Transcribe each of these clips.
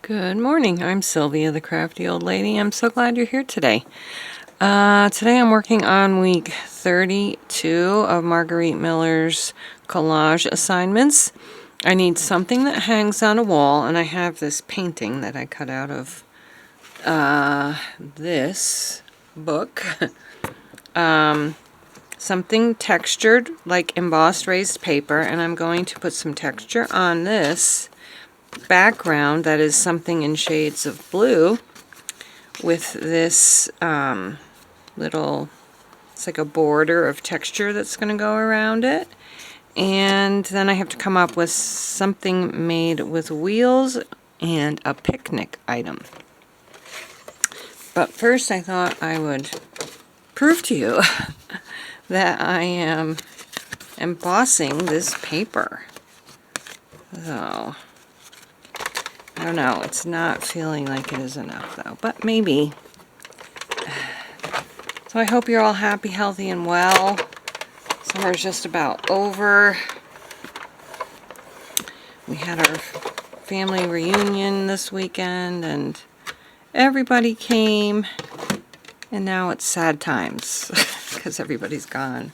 Good morning. I'm Sylvia, the crafty old lady. I'm so glad you're here today. Today I'm working on week 32 of Marguerite Miller's collage assignments. I need something that hangs on a wall, and I have this painting that I cut out of this book. Something textured like embossed raised paper, and I'm going to put some texture on this background that is something in shades of blue with this little, it's like a border of texture that's going to go around it. And then I have to come up with something made with wheels and a picnic item. But first I thought I would prove to you that I am embossing this paper. So I don't know, it's not feeling like it is enough though, but maybe. So I hope you're all happy, healthy, and well. Summer's just about over. We had our family reunion this weekend and everybody came, and now it's sad times because everybody's gone.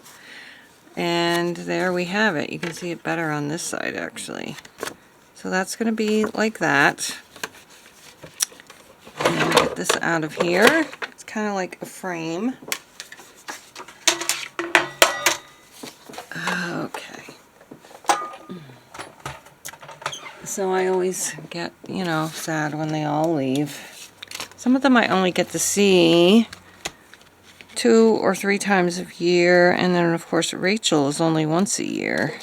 And there we have it. You can see it better on this side actually. So that's going to be like that. And get this out of here. It's kind of like a frame. Okay. So I always get, sad when they all leave. Some of them I only get to see 2 or 3 times a year, and then of course Rachel is only once a year.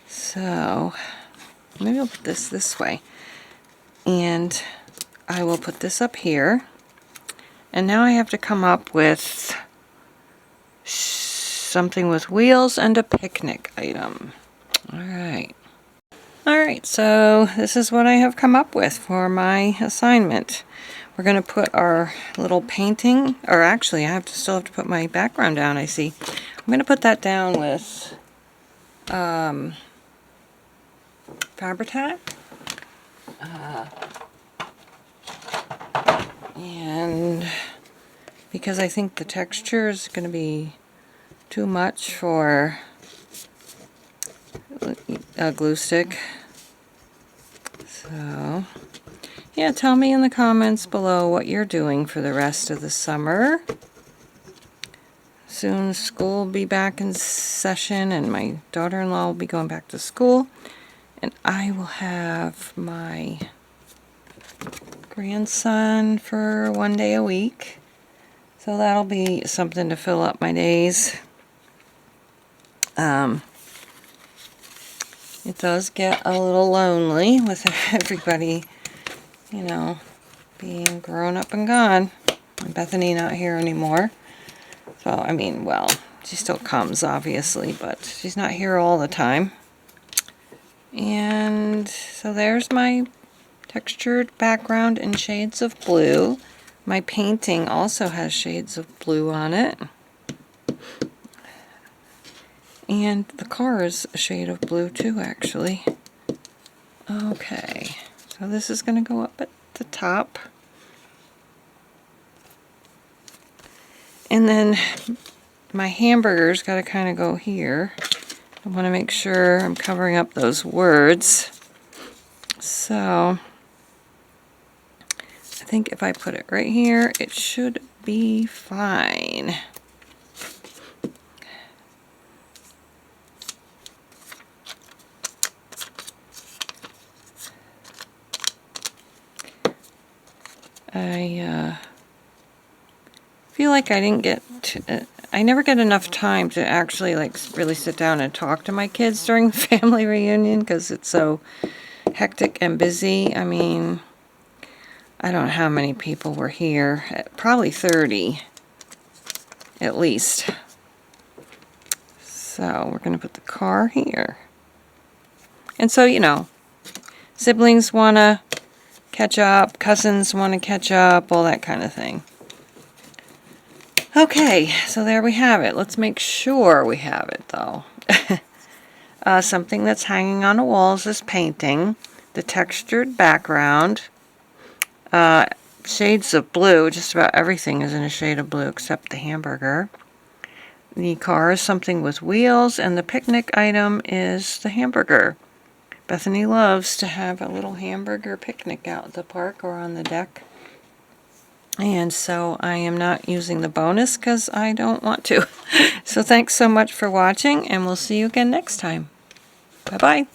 So maybe I'll put this way, and I will put this up here, and now I have to come up with something with wheels and a picnic item. Alright, so this is what I have come up with for my assignment. We're going to put our little painting, or actually I still have to put my background down, I see. I'm going to put that down with Fabri-Tac. And because I think the texture is going to be too much for a glue stick. So, yeah, tell me in the comments below what you're doing for the rest of the summer. Soon school will be back in session, and my daughter-in-law will be going back to school. And I will have my grandson for 1 day a week. So that'll be something to fill up my days. It does get a little lonely with everybody, being grown up and gone. And Bethany not here anymore. So, I mean, well, she still comes, obviously, but she's not here all the time. And so there's my textured background in shades of blue. My painting also has shades of blue on it. And the car is a shade of blue too, actually. Okay, so this is going to go up at the top. And then my hamburger's got to kind of go here. I want to make sure I'm covering up those words. So I think if I put it right here, it should be fine. I feel like I didn't get to, I never get enough time to actually really sit down and talk to my kids during the family reunion because it's so hectic and busy. I mean, I don't know how many people were here. Probably 30 at least. So we're going to put the car here. And so, siblings want to catch up, cousins want to catch up, all that kind of thing. Okay, so there we have it. Let's make sure we have it, though. Something that's hanging on a wall is this painting. the textured background, shades of blue. Just about everything is in a shade of blue except the hamburger. The car is something with wheels, and the picnic item is the hamburger. Bethany loves to have a little hamburger picnic out at the park or on the deck. And so I am not using the bonus because I don't want to. So thanks so much for watching, and we'll see you again next time. Bye-bye.